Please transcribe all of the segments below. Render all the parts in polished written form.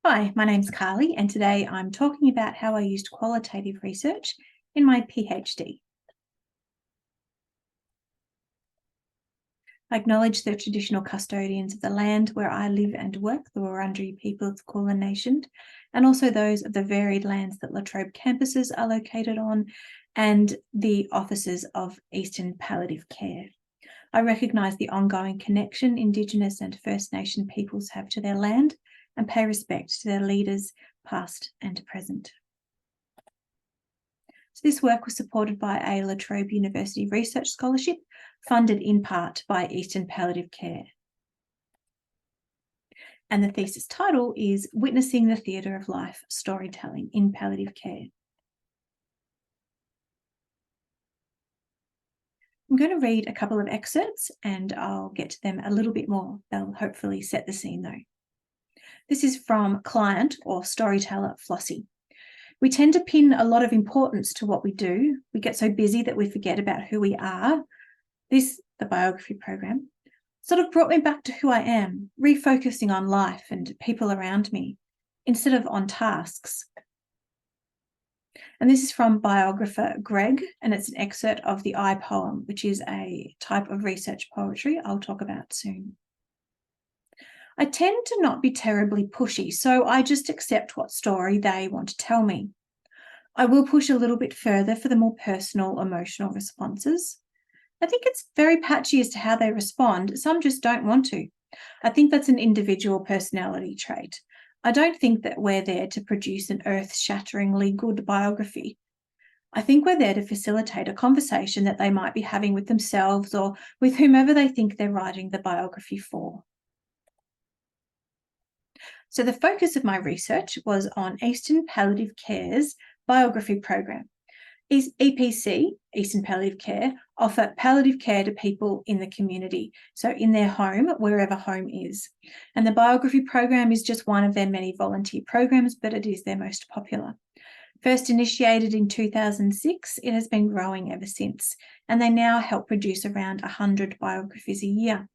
Hi, my name's Carly, and today I'm talking about how I used qualitative research in my PhD. I acknowledge the traditional custodians of the land where I live and work, the Wurundjeri people of the Kulin Nation, and also those of the varied lands that La Trobe campuses are located on, and the offices of Eastern Palliative Care. I recognise the ongoing connection Indigenous and First Nation peoples have to their land and pay respect to their leaders, past and present. So this work was supported by a La Trobe University Research Scholarship, funded in part by Eastern Palliative Care. And the thesis title is Witnessing the Theatre of Life, Storytelling in Palliative Care. I'm going to read a couple of excerpts and I'll get to them a little bit more. They'll hopefully set the scene though. This is from client or storyteller Flossie. We tend to pin a lot of importance to what we do. We get so busy that we forget about who we are. The biography program, sort of brought me back to who I am, refocusing on life and people around me instead of on tasks. And this is from biographer Greg, and it's an excerpt of the I poem, which is a type of research poetry I'll talk about soon. I tend to not be terribly pushy, so I just accept what story they want to tell me. I will push a little bit further for the more personal, emotional responses. I think it's very patchy as to how they respond. Some just don't want to. I think that's an individual personality trait. I don't think that we're there to produce an earth-shatteringly good biography. I think we're there to facilitate a conversation that they might be having with themselves or with whomever they think they're writing the biography for. So the focus of my research was on Eastern Palliative Care's biography program. EPC, Eastern Palliative Care, offer palliative care to people in the community, so in their home, wherever home is. And the biography program is just one of their many volunteer programs, but it is their most popular. First initiated in 2006, it has been growing ever since, and they now help produce around 100 biographies a year.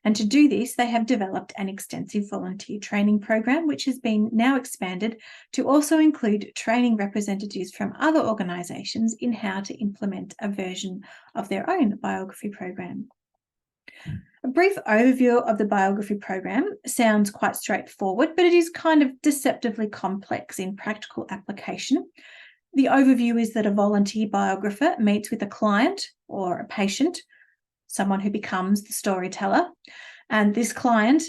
And to do this, they have developed an extensive volunteer training program, which has been now expanded to also include training representatives from other organisations in how to implement a version of their own biography program. A brief overview of the biography program sounds quite straightforward, but it is kind of deceptively complex in practical application. The overview is that a volunteer biographer meets with a client or a patient, someone who becomes the storyteller, and this client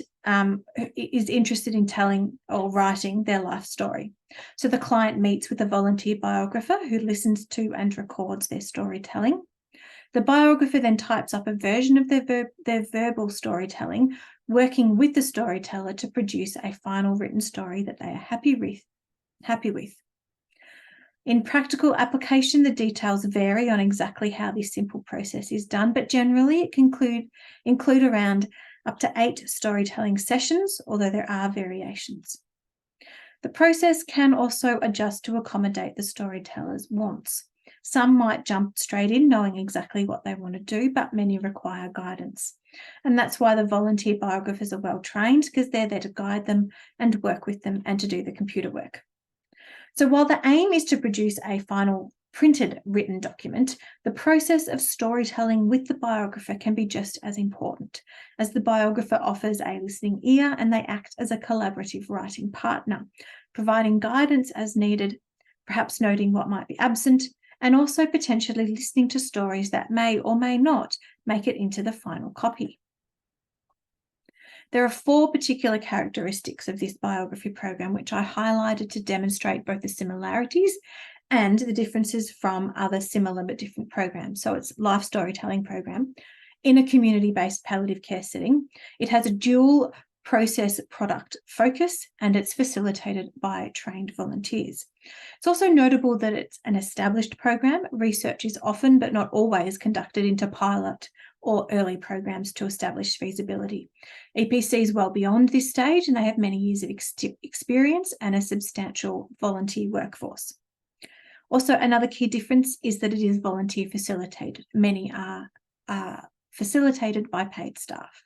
is interested in telling or writing their life story. So the client meets with a volunteer biographer who listens to and records their storytelling. The biographer then types up a version of their verbal storytelling, working with the storyteller to produce a final written story that they are happy with. In practical application, the details vary on exactly how this simple process is done, but generally it can include around up to 8 storytelling sessions, although there are variations. The process can also adjust to accommodate the storyteller's wants. Some might jump straight in knowing exactly what they want to do, but many require guidance. And that's why the volunteer biographers are well trained, because they're there to guide them and work with them and to do the computer work. So while the aim is to produce a final printed written document, the process of storytelling with the biographer can be just as important, as the biographer offers a listening ear and they act as a collaborative writing partner, providing guidance as needed, perhaps noting what might be absent, and also potentially listening to stories that may or may not make it into the final copy. There are 4 particular characteristics of this biography program, which I highlighted to demonstrate both the similarities and the differences from other similar but different programs. So it's life storytelling program in a community-based palliative care setting. It has a dual process product focus and it's facilitated by trained volunteers. It's also notable that it's an established program. Research is often but not always conducted into pilot or early programs to establish feasibility. EPC is well beyond this stage and they have many years of experience and a substantial volunteer workforce. Also, another key difference is that it is volunteer facilitated. Many are facilitated by paid staff.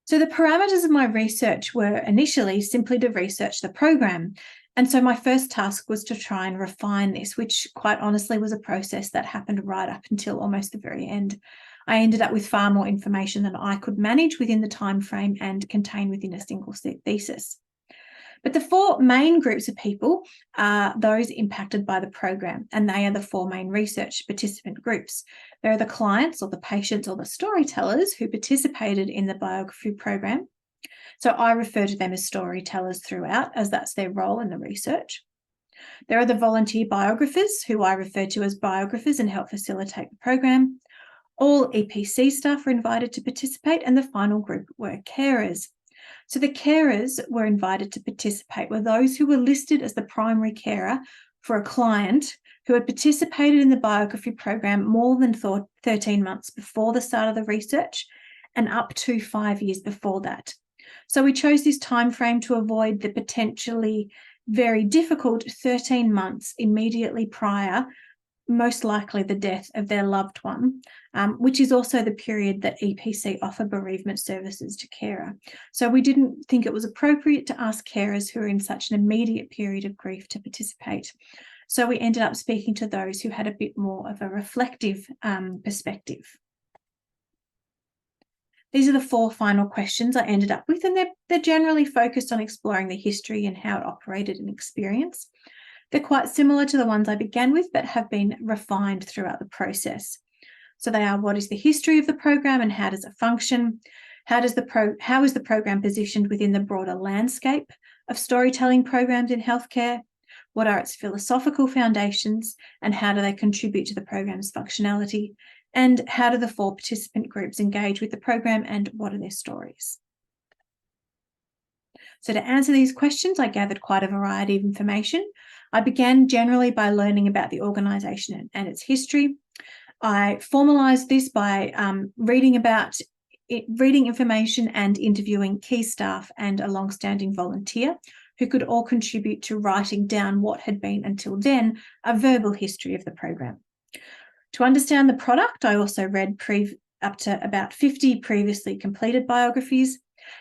So the parameters of my research were initially simply to research the program. And so my first task was to try and refine this, which quite honestly was a process that happened right up until almost the very end. I ended up with far more information than I could manage within the time frame and contain within a single thesis. But the four main groups of people are those impacted by the program, and they are the four main research participant groups. There are the clients or the patients or the storytellers who participated in the biography program. So I refer to them as storytellers throughout, as that's their role in the research. There are the volunteer biographers, who I refer to as biographers and help facilitate the program. All EPC staff were invited to participate, and the final group were carers. So the carers were invited to participate were those who were listed as the primary carer for a client who had participated in the biography program more than 13 months before the start of the research and up to 5 years before that. So we chose this time frame to avoid the potentially very difficult 13 months immediately prior, most likely the death of their loved one, which is also the period that EPC offer bereavement services to carer. So we didn't think it was appropriate to ask carers who are in such an immediate period of grief to participate. So we ended up speaking to those who had a bit more of a reflective perspective. These are the four final questions I ended up with, and they're generally focused on exploring the history and how it operated in experience. They're quite similar to the ones I began with, but have been refined throughout the process. So they are: what is the history of the program and how does it function? How is the program positioned within the broader landscape of storytelling programs in healthcare? What are its philosophical foundations and how do they contribute to the program's functionality? And how do the four participant groups engage with the program and what are their stories? So to answer these questions, I gathered quite a variety of information. I began generally by learning about the organisation and its history. I formalised this by reading information and interviewing key staff and a long-standing volunteer who could all contribute to writing down what had been until then a verbal history of the program. To understand the product, I also read up to about 50 previously completed biographies,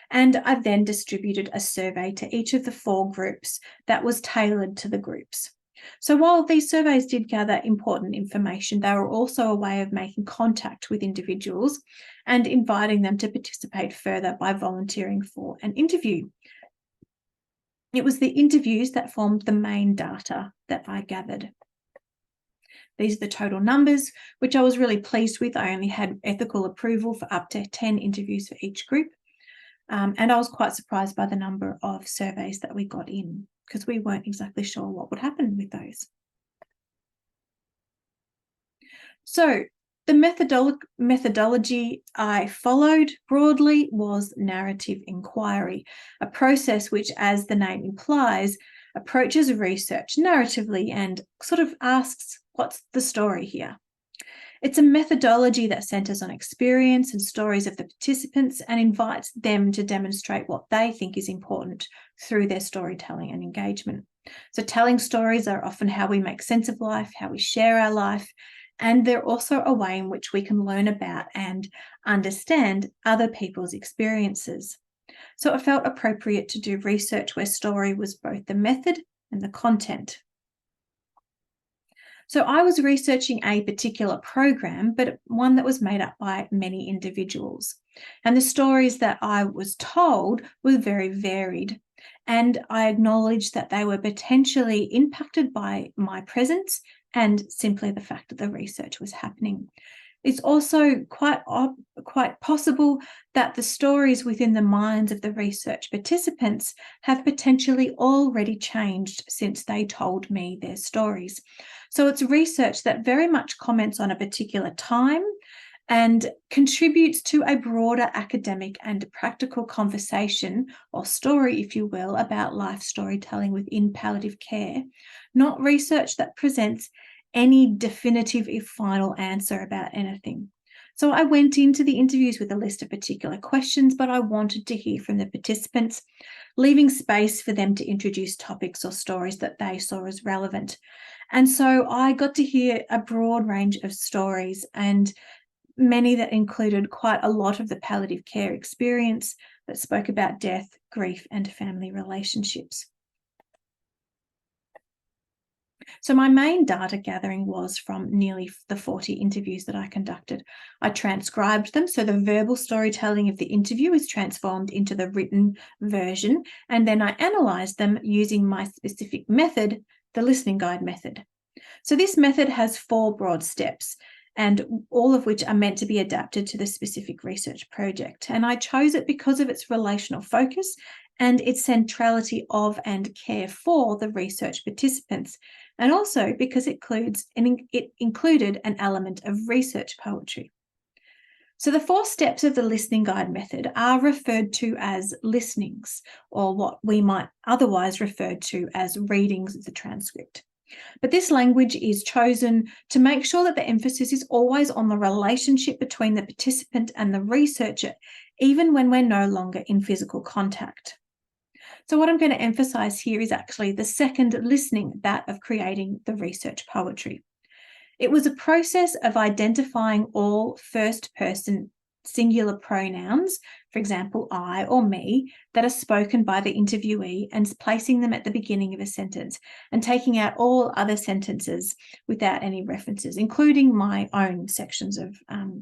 and I then distributed a survey to each of the four groups that was tailored to the groups. So while these surveys did gather important information, they were also a way of making contact with individuals and inviting them to participate further by volunteering for an interview. It was the interviews that formed the main data that I gathered. These are the total numbers, which I was really pleased with. I only had ethical approval for up to 10 interviews for each group. And I was quite surprised by the number of surveys that we got in because we weren't exactly sure what would happen with those. So the methodology I followed broadly was narrative inquiry, a process which, as the name implies, approaches research narratively and sort of asks, what's the story here? It's a methodology that centres on experience and stories of the participants and invites them to demonstrate what they think is important through their storytelling and engagement. So telling stories are often how we make sense of life, how we share our life, and they're also a way in which we can learn about and understand other people's experiences. So it felt appropriate to do research where story was both the method and the content. So I was researching a particular program, but one that was made up by many individuals. And the stories that I was told were very varied. And I acknowledged that they were potentially impacted by my presence and simply the fact that the research was happening. It's also quite possible that the stories within the minds of the research participants have potentially already changed since they told me their stories. So it's research that very much comments on a particular time and contributes to a broader academic and practical conversation or story, if you will, about life storytelling within palliative care, not research that presents any definitive if final answer about anything. So I went into the interviews with a list of particular questions, but I wanted to hear from the participants, leaving space for them to introduce topics or stories that they saw as relevant. And so I got to hear a broad range of stories, and many that included quite a lot of the palliative care experience, that spoke about death, grief, and family relationships. So my main data gathering was from nearly the 40 interviews that I conducted. I transcribed them, so the verbal storytelling of the interview is transformed into the written version, and then I analysed them using my specific method, the listening guide method. So this method has 4 broad steps, and all of which are meant to be adapted to the specific research project. And I chose it because of its relational focus and its centrality of and care for the research participants, and also because it included an element of research poetry. So the 4 steps of the listening guide method are referred to as listenings, or what we might otherwise refer to as readings of the transcript. But this language is chosen to make sure that the emphasis is always on the relationship between the participant and the researcher, even when we're no longer in physical contact. So what I'm going to emphasise here is actually the second listening, that of creating the research poetry. It was a process of identifying all first-person singular pronouns, for example, I or me, that are spoken by the interviewee and placing them at the beginning of a sentence and taking out all other sentences without any references, including my own sections of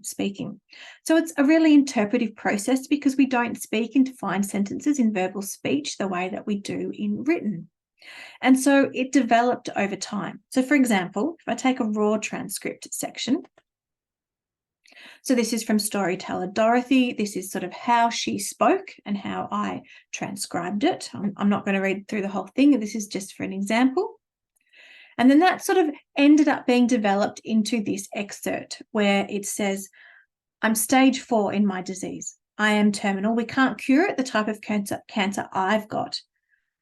speaking. So it's a really interpretive process because we don't speak and define sentences in verbal speech the way that we do in written. And so it developed over time. So for example, if I take a raw transcript section, so this is from storyteller Dorothy. This is sort of how she spoke and how I transcribed it. I'm not going to read through the whole thing. This is just for an example. And then that sort of ended up being developed into this excerpt where it says, I'm stage 4 in my disease. I am terminal. We can't cure it, the type of cancer I've got.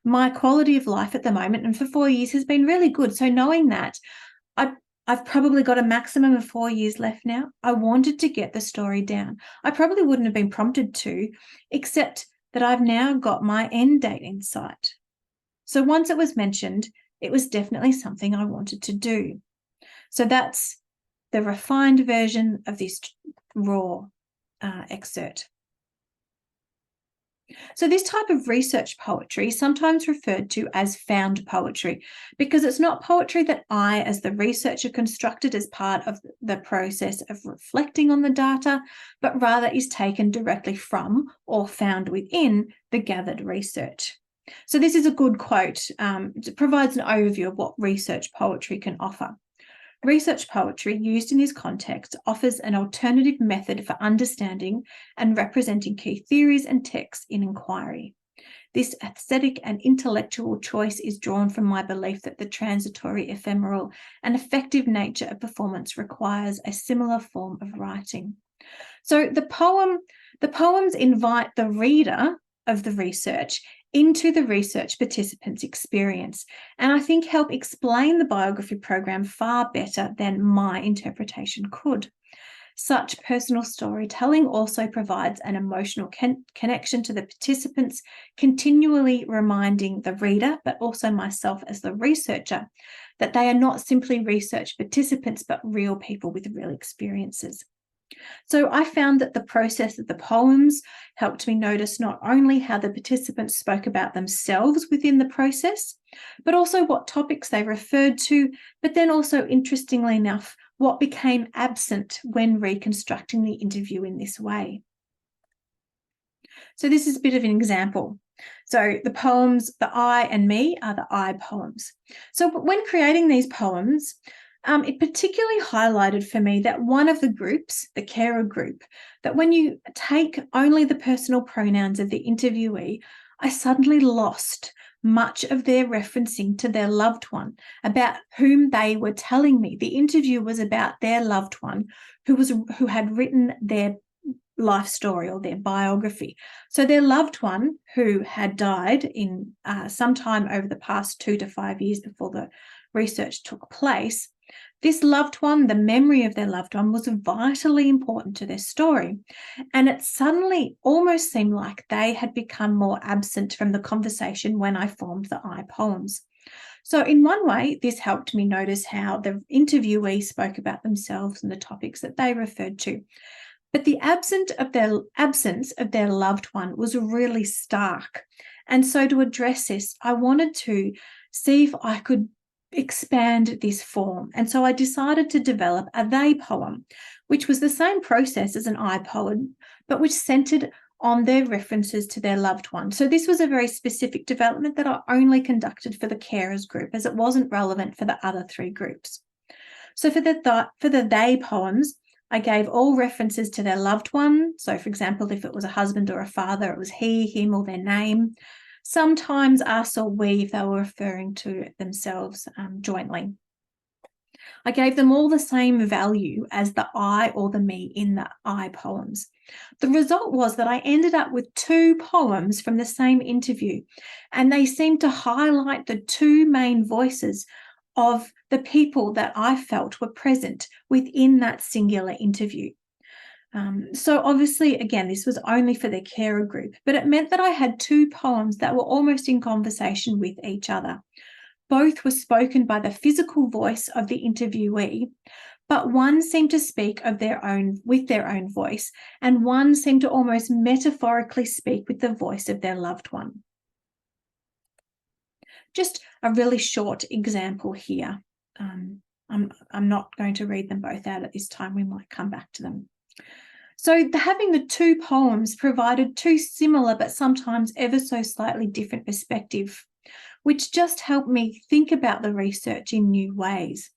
My quality of life at the moment and for 4 years has been really good. So knowing that, I've probably got a maximum of 4 years left now. I wanted to get the story down. I probably wouldn't have been prompted to, except that I've now got my end date in sight. So once it was mentioned, it was definitely something I wanted to do. So that's the refined version of this raw excerpt. So this type of research poetry is sometimes referred to as found poetry because it's not poetry that I, as the researcher, constructed as part of the process of reflecting on the data, but rather is taken directly from or found within the gathered research. So this is a good quote. It provides an overview of what research poetry can offer. Research poetry used in this context offers an alternative method for understanding and representing key theories and texts in inquiry. This aesthetic and intellectual choice is drawn from my belief that the transitory, ephemeral, and effective nature of performance requires a similar form of writing. So the poems invite the reader of the research into the research participants' experience, and I think help explain the biography program far better than my interpretation could. Such personal storytelling also provides an emotional connection to the participants, continually reminding the reader, but also myself as the researcher, that they are not simply research participants, but real people with real experiences. So I found that the process of the poems helped me notice not only how the participants spoke about themselves within the process, but also what topics they referred to, but then also, interestingly enough, what became absent when reconstructing the interview in this way. So this is a bit of an example. So the poems, the I and me, are the I poems. So when creating these poems, it particularly highlighted for me that one of the groups, the carer group, that when you take only the personal pronouns of the interviewee, I suddenly lost much of their referencing to their loved one, about whom they were telling me. The interview was about their loved one who had written their life story or their biography. So their loved one who had died in sometime over the past 2 to 5 years before the research took place, this loved one, the memory of their loved one, was vitally important to their story. And it suddenly almost seemed like they had become more absent from the conversation when I formed the I poems. So in one way, this helped me notice how the interviewee spoke about themselves and the topics that they referred to. But the absence of their loved one was really stark. And so to address this, I wanted to see if I could expand this form. And so I decided to develop a they poem, which was the same process as an I poem, but which centered on their references to their loved one. So this was a very specific development that I only conducted for the carers group, as it wasn't relevant for the other three groups. So for the they poems, I gave all references to their loved one. So, for example, if it was a husband or a father, it was he, him, or their name. Sometimes us or we if they were referring to themselves jointly. I gave them all the same value as the I or the me in the I poems. The result was that I ended up with two poems from the same interview, and they seemed to highlight the two main voices of the people that I felt were present within that singular interview. So obviously, again, this was only for the carer group, but it meant that I had two poems that were almost in conversation with each other. Both were spoken by the physical voice of the interviewee, but one seemed to speak with their own voice, and one seemed to almost metaphorically speak with the voice of their loved one. Just a really short example here. I'm not going to read them both out at this time. We might come back to them. So having the two poems provided two similar but sometimes ever so slightly different perspectives, which just helped me think about the research in new ways.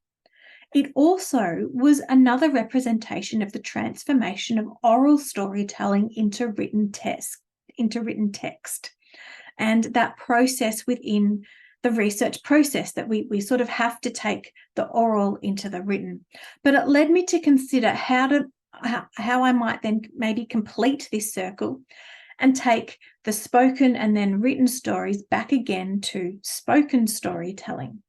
It also was another representation of the transformation of oral storytelling into written text, and that process within the research process that we sort of have to take the oral into the written. But it led me to consider how I might then maybe complete this circle and take the spoken and then written stories back again to spoken storytelling.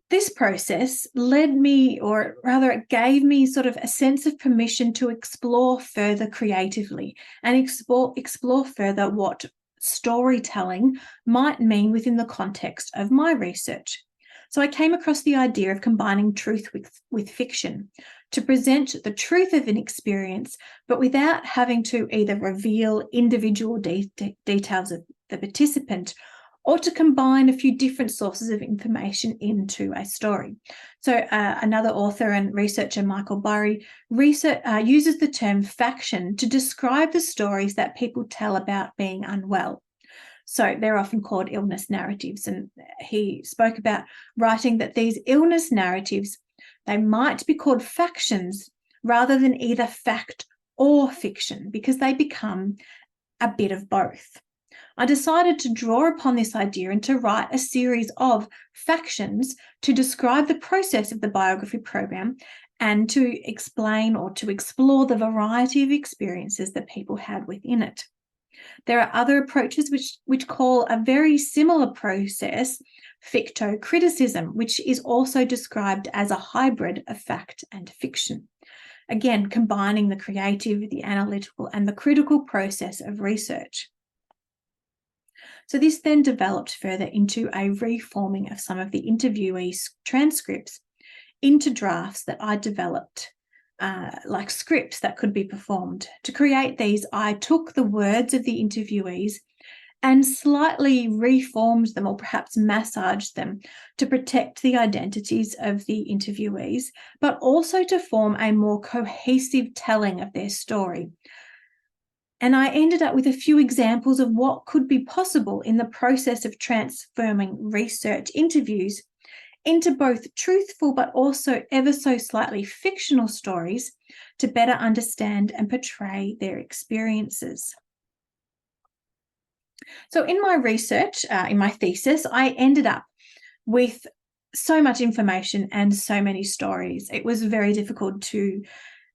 This process led me, or rather it gave me sort of a sense of permission to explore further creatively and explore further what storytelling might mean within the context of my research. So I came across the idea of combining truth with fiction to present the truth of an experience, but without having to either reveal individual details of the participant or to combine a few different sources of information into a story. So another author and researcher, Michael Burry, uses the term faction to describe the stories that people tell about being unwell. So they're often called illness narratives. And he spoke about writing that these illness narratives, they might be called factions rather than either fact or fiction, because they become a bit of both. I decided to draw upon this idea and to write a series of factions to describe the process of the biography program and to explain or to explore the variety of experiences that people had within it. There are other approaches which call a very similar process fictocriticism, which is also described as a hybrid of fact and fiction. Again, combining the creative, the analytical, and the critical process of research. So this then developed further into a reforming of some of the interviewees' transcripts into drafts that I developed, like scripts that could be performed. To create these, I took the words of the interviewees and slightly reformed them, or perhaps massaged them, to protect the identities of the interviewees, but also to form a more cohesive telling of their story. And I ended up with a few examples of what could be possible in the process of transforming research interviews into both truthful but also ever so slightly fictional stories to better understand and portray their experiences. So in my research, in my thesis, I ended up with so much information and so many stories. It was very difficult to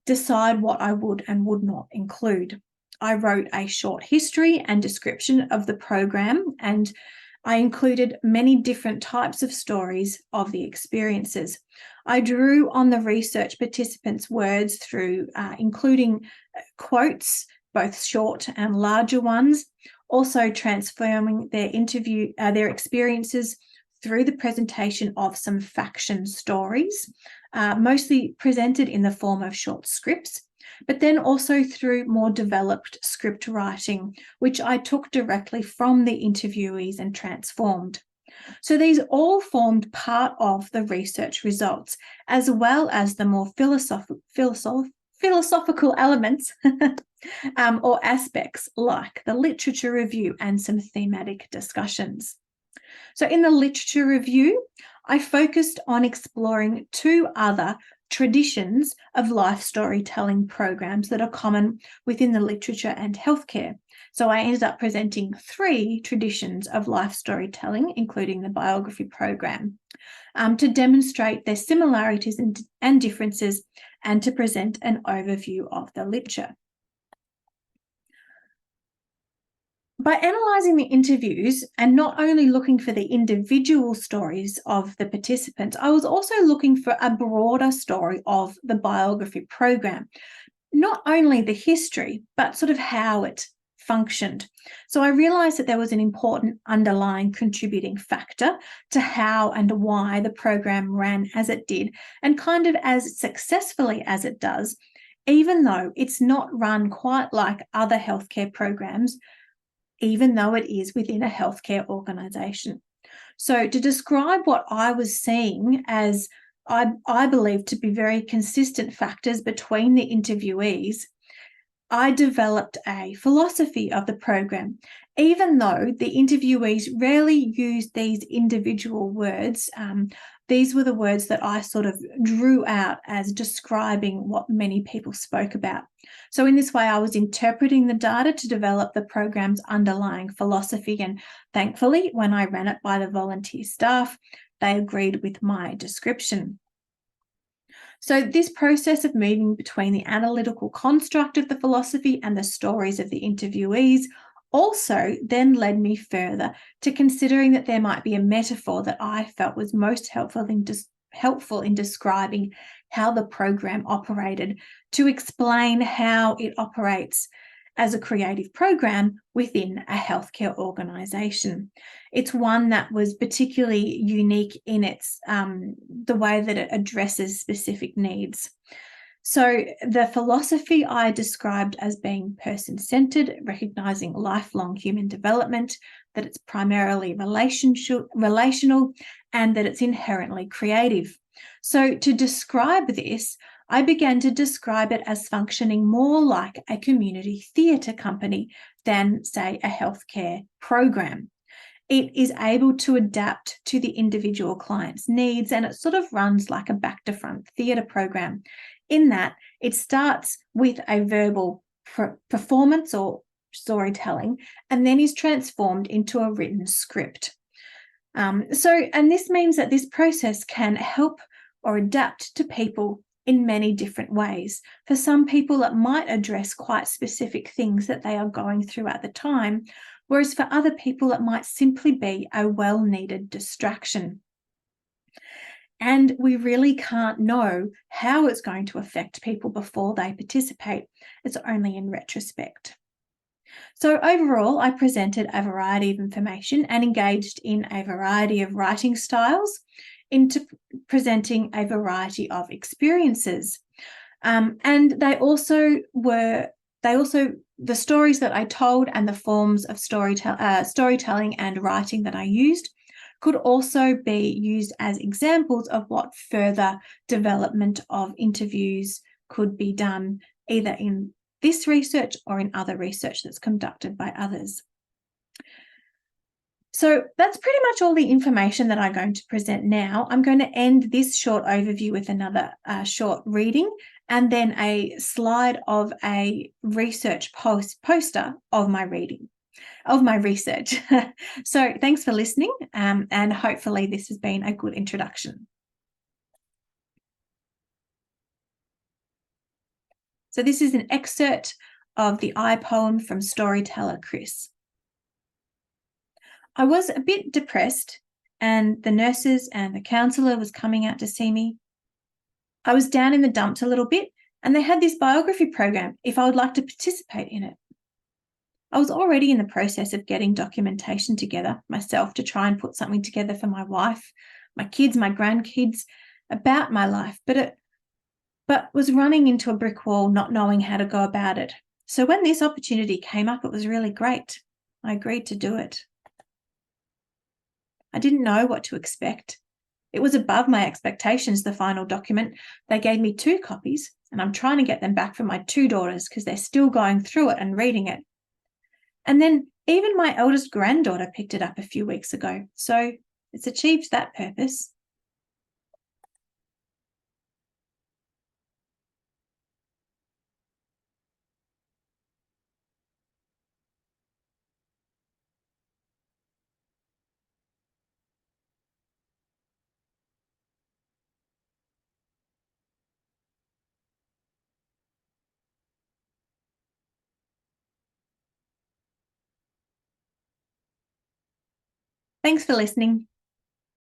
decide what I would and would not include. I wrote a short history and description of the program, and I included many different types of stories of the experiences. I drew on the research participants' words through including quotes, both short and larger ones, also transforming their experiences through the presentation of some faction stories, mostly presented in the form of short scripts, but then also through more developed script writing, which I took directly from the interviewees and transformed. So these all formed part of the research results, as well as the more philosophical elements or aspects like the literature review and some thematic discussions. So in the literature review, I focused on exploring two other traditions of life storytelling programs that are common within the literature and healthcare. So I ended up presenting 3 traditions of life storytelling, including the biography program, to demonstrate their similarities and differences and to present an overview of the literature. By analysing the interviews and not only looking for the individual stories of the participants, I was also looking for a broader story of the biography program, not only the history, but sort of how it functioned. So I realised that there was an important underlying contributing factor to how and why the program ran as it did, and kind of as successfully as it does, even though it's not run quite like other healthcare programs, even though it is within a healthcare organisation. So to describe what I was seeing as I believe to be very consistent factors between the interviewees, I developed a philosophy of the program, even though the interviewees rarely used these individual words. These were the words that I sort of drew out as describing what many people spoke about. So in this way, I was interpreting the data to develop the program's underlying philosophy, and thankfully, when I ran it by the volunteer staff, they agreed with my description. So this process of moving between the analytical construct of the philosophy and the stories of the interviewees also then led me further to considering that there might be a metaphor that I felt was most helpful in describing how the program operated, to explain how it operates as a creative program within a healthcare organisation. It's one that was particularly unique in its the way that it addresses specific needs. So the philosophy I described as being person-centered, recognising lifelong human development, that it's primarily relational, and that it's inherently creative. So to describe this, I began to describe it as functioning more like a community theatre company than, say, a healthcare program. It is able to adapt to the individual client's needs, and it sort of runs like a back-to-front theatre program, in that it starts with a verbal performance or storytelling and then is transformed into a written script. And this means that this process can help or adapt to people in many different ways. For some people, it might address quite specific things that they are going through at the time, whereas for other people, it might simply be a well-needed distraction. And we really can't know how it's going to affect people before they participate. It's only in retrospect. So overall, I presented a variety of information and engaged in a variety of writing styles into presenting a variety of experiences. And the stories that I told and the forms of storytelling and writing that I used could also be used as examples of what further development of interviews could be done, either in this research or in other research that's conducted by others. So that's pretty much all the information that I'm going to present now. I'm going to end this short overview with another short reading and then a slide of a research poster of my research. So thanks for listening, and hopefully this has been a good introduction. So this is an excerpt of the I poem from storyteller Chris. I was a bit depressed, and the nurses and the counsellor was coming out to see me. I was down in the dumps a little bit, and they had this biography program if I would like to participate in it. I was already in the process of getting documentation together myself to try and put something together for my wife, my kids, my grandkids, about my life, but was running into a brick wall, not knowing how to go about it. So when this opportunity came up, it was really great. I agreed to do it. I didn't know what to expect. It was above my expectations, the final document. They gave me 2 copies, and I'm trying to get them back for my 2 daughters because they're still going through it and reading it. And then even my eldest granddaughter picked it up a few weeks ago. So it's achieved that purpose. Thanks for listening.